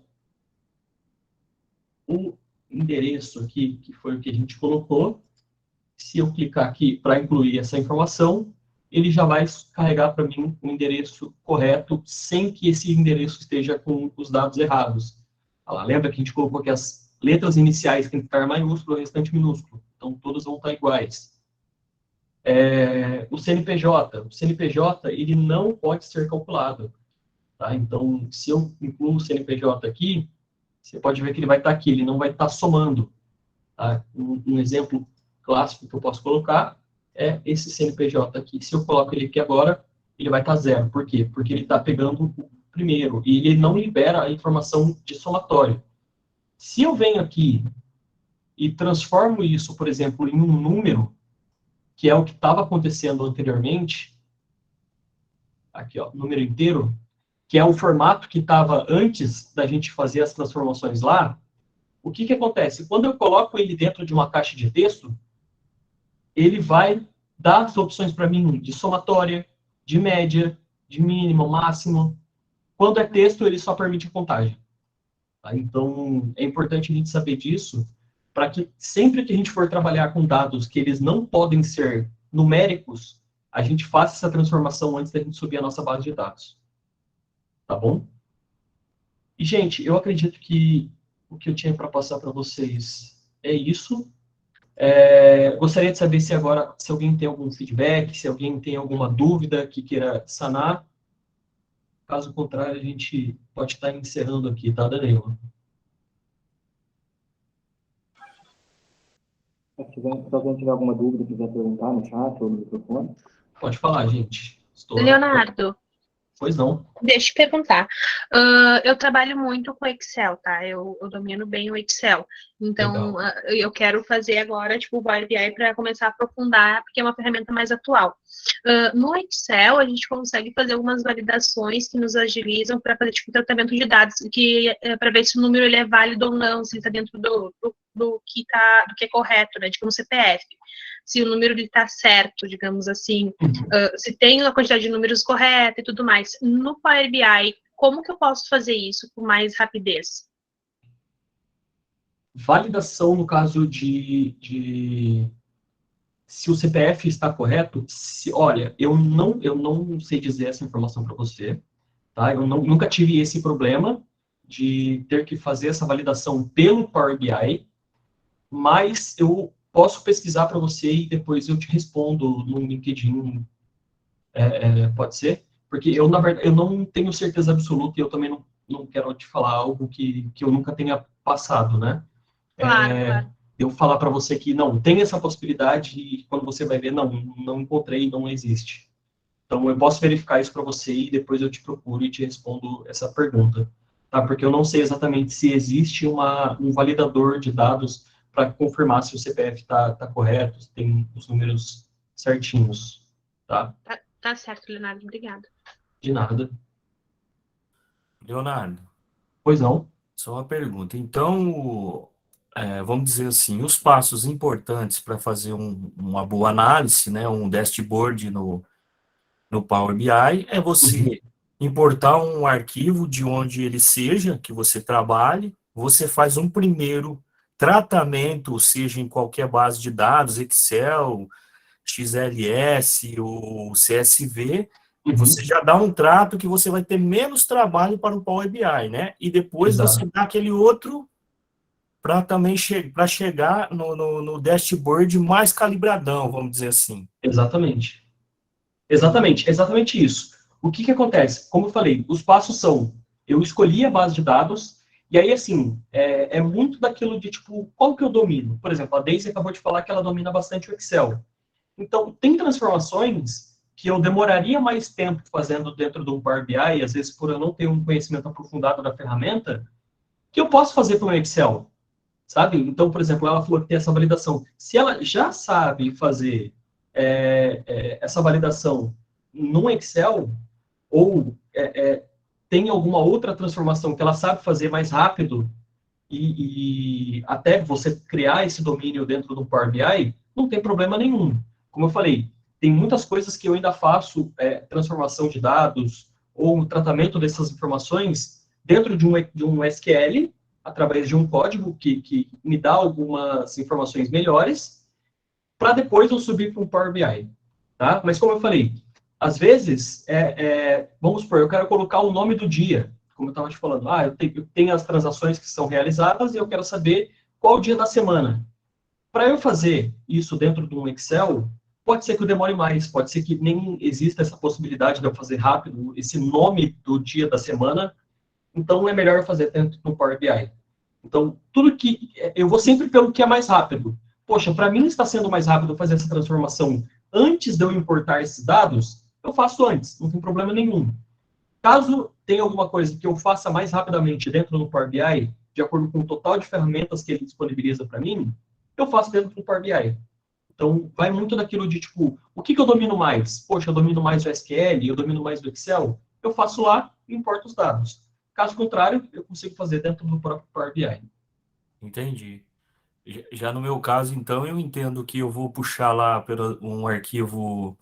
o endereço aqui, que foi o que a gente colocou, se eu clicar aqui para incluir essa informação, ele já vai carregar para mim o endereço correto, sem que esse endereço esteja com os dados errados. Lembra que a gente colocou que as letras iniciais têm que estar maiúsculo, o restante minúsculo. Então, todas vão estar iguais. O CNPJ, ele não pode ser calculado. Tá? Então, se eu incluo o CNPJ aqui, você pode ver que ele vai estar aqui, ele não vai estar somando. Tá? Um exemplo clássico que eu posso colocar é esse CNPJ aqui. Se eu coloco ele aqui agora, ele vai estar 0. Por quê? Porque ele está pegando o primeiro e ele não libera a informação de somatório. Se eu venho aqui e transformo isso, por exemplo, em um número, que é o que estava acontecendo anteriormente, aqui, ó, número inteiro, que é o formato que estava antes da gente fazer as transformações lá, o que acontece? Quando eu coloco ele dentro de uma caixa de texto, ele vai dar as opções para mim de somatória, de média, de mínimo, máximo. Quando é texto, ele só permite contagem. Tá? Então, é importante a gente saber disso, para que sempre que a gente for trabalhar com dados que eles não podem ser numéricos, a gente faça essa transformação antes da gente subir a nossa base de dados. Tá bom? E, gente, eu acredito que o que eu tinha para passar para vocês é isso. Gostaria de saber se alguém tem algum feedback, se alguém tem alguma dúvida que queira sanar. Caso contrário, a gente pode estar encerrando aqui, tá, Danilo? Se alguém tiver alguma dúvida, quiser perguntar no chat ou no microfone. Pode falar, gente. Leonardo, Pois não. Deixa eu perguntar. Eu trabalho muito com Excel, tá? Eu domino bem o Excel. Então, eu quero fazer agora, tipo, o Power BI para começar a aprofundar, porque é uma ferramenta mais atual. No Excel, a gente consegue fazer algumas validações que nos agilizam para fazer, tipo, tratamento de dados, para ver se o número ele é válido ou não, se ele está dentro do que é correto, né? Tipo, no CPF. Se o número está certo, digamos assim, se tem a quantidade de números correta e tudo mais. No Power BI, como que eu posso fazer isso com mais rapidez? Validação no caso de se o CPF está correto, olha, eu não sei dizer essa informação para você, tá? Eu nunca tive esse problema de ter que fazer essa validação pelo Power BI, mas eu posso pesquisar para você e depois eu te respondo no LinkedIn, pode ser? Porque eu, na verdade, eu não tenho certeza absoluta e eu também não quero te falar algo que eu nunca tenha passado, né? Claro. Eu falar para você que não, tem essa possibilidade e quando você vai ver, não encontrei, não existe. Então, eu posso verificar isso para você e depois eu te procuro e te respondo essa pergunta, tá? Porque eu não sei exatamente se existe um validador de dados para confirmar se o CPF está correto, se tem os números certinhos, tá? Tá certo, Leonardo, obrigada. De nada. Leonardo, Pois não. só uma pergunta. Então, vamos dizer assim, os passos importantes para fazer uma boa análise, né, um dashboard no Power BI, é você importar um arquivo de onde ele seja, que você trabalhe, você faz um primeiro tratamento, seja em qualquer base de dados, Excel, XLS ou CSV, você já dá um trato que você vai ter menos trabalho para o Power BI, né? E depois Exato. você dá aquele outro para também para chegar no dashboard mais calibradão, vamos dizer assim. Exatamente. Exatamente isso. O que acontece? Como eu falei, os passos são, eu escolhi a base de dados, e aí, assim, é muito daquilo de, tipo, qual que eu domino? Por exemplo, a Daisy acabou de falar que ela domina bastante o Excel. Então, tem transformações que eu demoraria mais tempo fazendo dentro do Power BI, às vezes por eu não ter um conhecimento aprofundado da ferramenta, que eu posso fazer para o Excel, sabe? Então, por exemplo, ela falou que tem essa validação. Se ela já sabe fazer essa validação no Excel, ou tem alguma outra transformação que ela sabe fazer mais rápido, e até você criar esse domínio dentro do Power BI, não tem problema nenhum. Como eu falei, tem muitas coisas que eu ainda faço, transformação de dados, ou tratamento dessas informações dentro de um SQL, através de um código que me dá algumas informações melhores, para depois eu subir para um Power BI. Tá? Mas como eu falei, às vezes, vamos supor, eu quero colocar o nome do dia, como eu estava te falando. Eu tenho as transações que são realizadas e eu quero saber qual o dia da semana. Para eu fazer isso dentro de um Excel, pode ser que eu demore mais, pode ser que nem exista essa possibilidade de eu fazer rápido esse nome do dia da semana, então é melhor eu fazer dentro do Power BI. Então, tudo que... Eu vou sempre pelo que é mais rápido. Poxa, para mim está sendo mais rápido fazer essa transformação antes de eu importar esses dados, eu faço antes, não tem problema nenhum. Caso tenha alguma coisa que eu faça mais rapidamente dentro do Power BI, de acordo com o total de ferramentas que ele disponibiliza para mim, eu faço dentro do Power BI. Então, vai muito daquilo de, tipo, o que eu domino mais? Poxa, eu domino mais o SQL, eu domino mais o Excel, eu faço lá e importo os dados. Caso contrário, eu consigo fazer dentro do próprio Power BI. Entendi. Já no meu caso, então, eu entendo que eu vou puxar lá um arquivo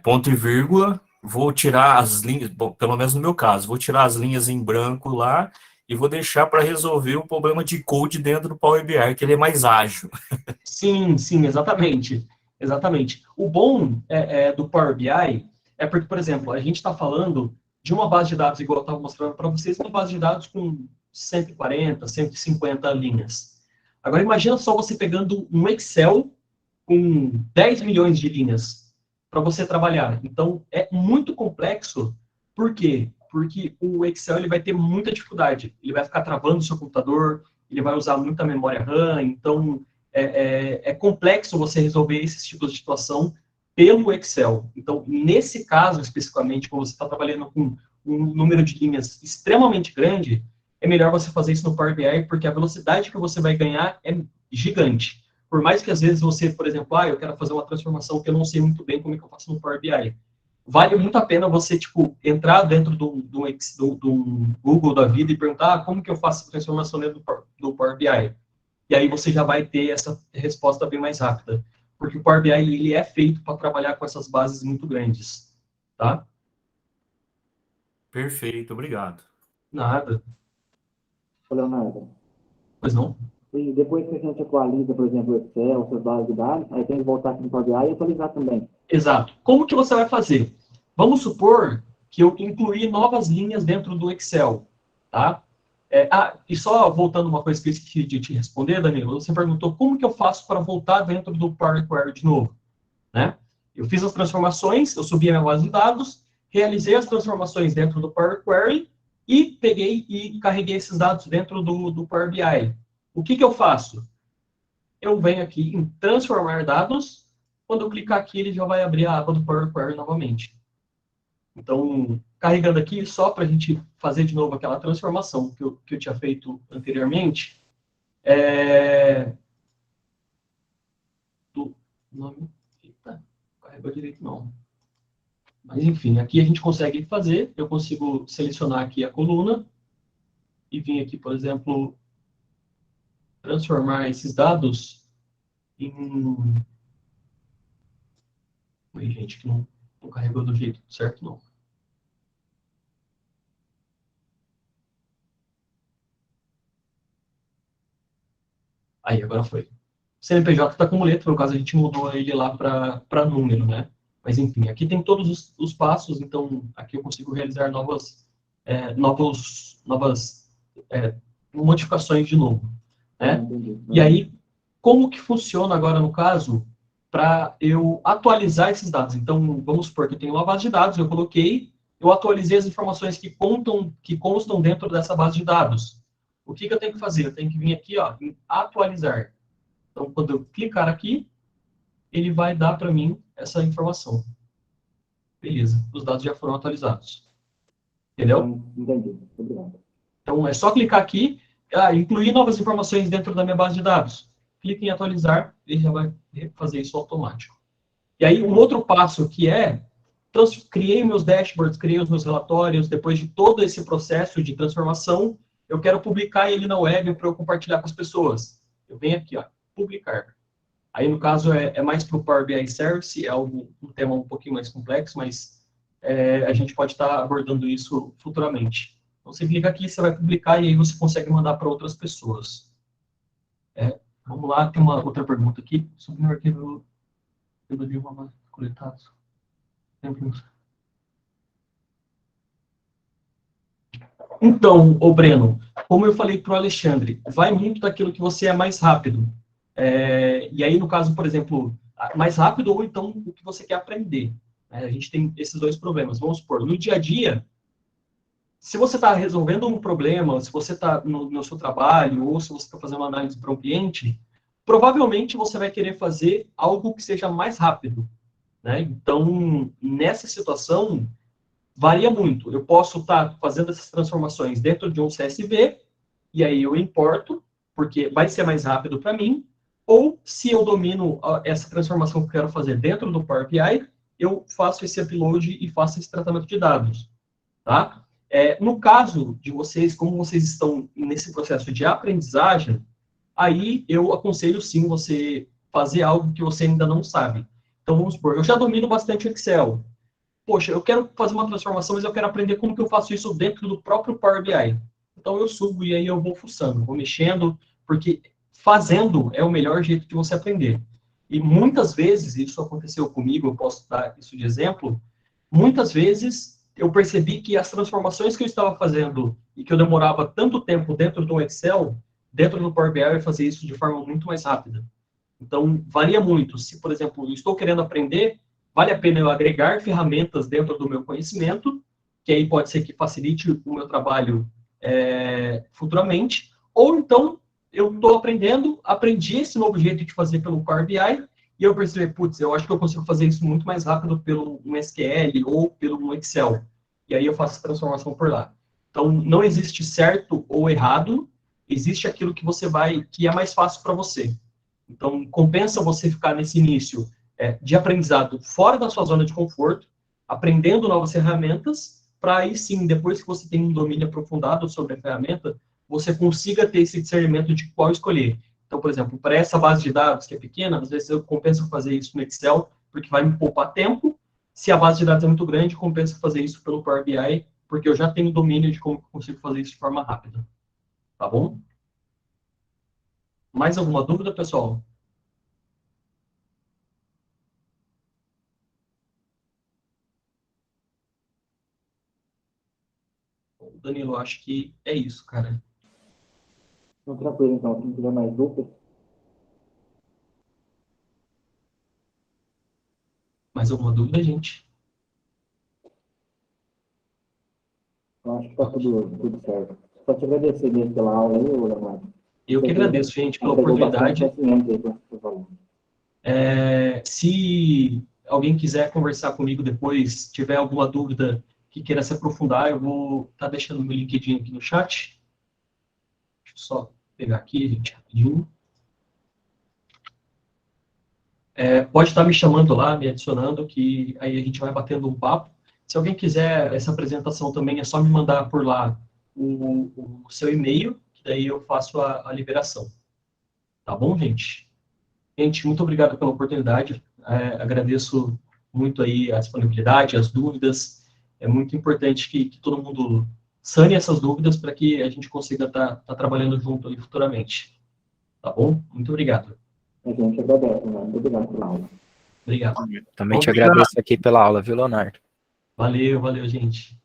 ponto e vírgula, vou tirar as linhas, bom, pelo menos no meu caso, vou tirar as linhas em branco lá e vou deixar para resolver o problema de code dentro do Power BI, que ele é mais ágil. Sim, exatamente. Exatamente. O bom do Power BI é porque, por exemplo, a gente está falando de uma base de dados, igual eu estava mostrando para vocês, uma base de dados com 140, 150 linhas. Agora, imagina só você pegando um Excel com 10 milhões de linhas para você trabalhar. Então, é muito complexo. Por quê? Porque o Excel ele vai ter muita dificuldade. Ele vai ficar travando o seu computador, ele vai usar muita memória RAM, então é complexo você resolver esses tipos de situação pelo Excel. Então, nesse caso, especificamente, quando você está trabalhando com um número de linhas extremamente grande, é melhor você fazer isso no Power BI, porque a velocidade que você vai ganhar é gigante. Por mais que, às vezes, você, por exemplo, eu quero fazer uma transformação que eu não sei muito bem como é que eu faço no Power BI. Vale muito a pena você, tipo, entrar dentro do Google da vida e perguntar como que eu faço a transformação dentro do Power BI. E aí você já vai ter essa resposta bem mais rápida. Porque o Power BI, ele é feito para trabalhar com essas bases muito grandes, tá? Perfeito, obrigado. Nada. Ô, Leonardo, Pois não? e depois que a gente atualiza, por exemplo, o Excel, suas bases de dados, aí tem que voltar aqui no Power BI e atualizar também. Exato. Como que você vai fazer? Vamos supor que eu incluí novas linhas dentro do Excel, tá? E só voltando uma coisa que eu esqueci de te responder, Danilo, você perguntou como que eu faço para voltar dentro do Power Query de novo, né? Eu fiz as transformações, eu subi a minha base de dados, realizei as transformações dentro do Power Query e peguei e carreguei esses dados dentro do Power BI. O que que eu faço? Eu venho aqui em transformar dados. Quando eu clicar aqui, ele já vai abrir a aba do Power Query novamente. Então, carregando aqui, só para a gente fazer de novo aquela transformação que eu tinha feito anteriormente, do nome... Eita, carregou direito não. Mas, enfim, aqui a gente consegue fazer. Eu consigo selecionar aqui a coluna e vir aqui, por exemplo, transformar esses dados em... Oi, gente, que não carregou do jeito certo, não. Aí, agora foi. O CNPJ está com letra, no caso a gente mudou ele lá para número, né? Mas, enfim, aqui tem todos os passos, então aqui eu consigo realizar novas modificações de novo, né? E aí, como que funciona agora, no caso, para eu atualizar esses dados? Então, vamos supor que eu tenho uma base de dados, eu atualizei as informações que constam dentro dessa base de dados. O que eu tenho que fazer? Eu tenho que vir aqui, ó, em atualizar. Então, quando eu clicar aqui, ele vai dar para mim essa informação. Beleza, os dados já foram atualizados. Entendeu? Entendi, obrigado. Então, é só clicar aqui, incluir novas informações dentro da minha base de dados. Clique em atualizar, ele já vai fazer isso automático. E aí, um outro passo que criei meus dashboards, criei os meus relatórios, depois de todo esse processo de transformação, eu quero publicar ele na web para eu compartilhar com as pessoas. Eu venho aqui, ó, publicar. Aí, no caso, é mais para o Power BI Service, é um tema um pouquinho mais complexo, mas a gente pode estar abordando isso futuramente. Então, você clica aqui, você vai publicar e aí você consegue mandar para outras pessoas. Vamos lá, tem uma outra pergunta aqui. Sobre o arquivo pelo idioma coletado. Então, ô Breno, como eu falei para o Alexandre, vai muito daquilo que você é mais rápido. E aí, no caso, por exemplo, mais rápido ou então o que você quer aprender. A gente tem esses dois problemas. Vamos supor, no dia a dia, se você está resolvendo um problema, se você está no seu trabalho ou se você está fazendo uma análise para um cliente, provavelmente você vai querer fazer algo que seja mais rápido, né? Então, nessa situação, varia muito. Eu posso estar fazendo essas transformações dentro de um CSV, e aí eu importo, porque vai ser mais rápido para mim, ou se eu domino essa transformação que eu quero fazer dentro do Power BI, eu faço esse upload e faço esse tratamento de dados, tá? No caso de vocês, como vocês estão nesse processo de aprendizagem, aí eu aconselho sim você fazer algo que você ainda não sabe. Então, vamos supor, eu já domino bastante o Excel. Poxa, eu quero fazer uma transformação, mas eu quero aprender como que eu faço isso dentro do próprio Power BI. Então, eu subo e aí eu vou fuçando, vou mexendo, porque fazendo é o melhor jeito de você aprender. E muitas vezes, isso aconteceu comigo, eu posso dar isso de exemplo, muitas vezes eu percebi que as transformações que eu estava fazendo e que eu demorava tanto tempo dentro do Excel, dentro do Power BI, eu ia fazer isso de forma muito mais rápida. Então, varia muito. Se, por exemplo, eu estou querendo aprender, vale a pena eu agregar ferramentas dentro do meu conhecimento, que aí pode ser que facilite o meu trabalho futuramente, ou então eu estou aprendi esse novo jeito de fazer pelo Power BI, e E eu percebi, putz, eu acho que eu consigo fazer isso muito mais rápido pelo um SQL ou pelo um Excel. E aí eu faço a transformação por lá. Então, não existe certo ou errado, existe aquilo que que é mais fácil para você. Então, compensa você ficar nesse início de aprendizado fora da sua zona de conforto, aprendendo novas ferramentas, para aí sim, depois que você tem um domínio aprofundado sobre a ferramenta, você consiga ter esse discernimento de qual escolher. Então, por exemplo, para essa base de dados que é pequena, às vezes eu compenso fazer isso no Excel, porque vai me poupar tempo. Se a base de dados é muito grande, compensa fazer isso pelo Power BI, porque eu já tenho domínio de como eu consigo fazer isso de forma rápida. Tá bom? Mais alguma dúvida, pessoal? Danilo, acho que é isso, cara. Então, tranquilo, então. Se não tiver mais dúvidas, Mais alguma dúvida, gente? eu acho que está tudo certo. Só te agradecer mesmo pela aula aí, Leonardo. Eu que agradeço, gente, pela Entregou bastante oportunidade. conhecimento aí para os alunos. Se alguém quiser conversar comigo depois, tiver alguma dúvida que queira se aprofundar, eu vou estar deixando o meu LinkedIn aqui no chat. Deixa eu só pegar aqui, gente, rapidinho. Pode estar me chamando lá, me adicionando, que aí a gente vai batendo um papo. Se alguém quiser essa apresentação também, é só me mandar por lá o seu e-mail, que daí eu faço a liberação. Tá bom, gente? Gente, muito obrigado pela oportunidade. Agradeço muito aí a disponibilidade, as dúvidas. É muito importante que todo mundo sane essas dúvidas para que a gente consiga estar trabalhando junto aí futuramente. Tá bom? Muito obrigado. A gente agradece, né? Muito obrigado pela aula. Obrigado. Também te agradeço aqui pela aula, viu, Leonardo? Valeu, gente.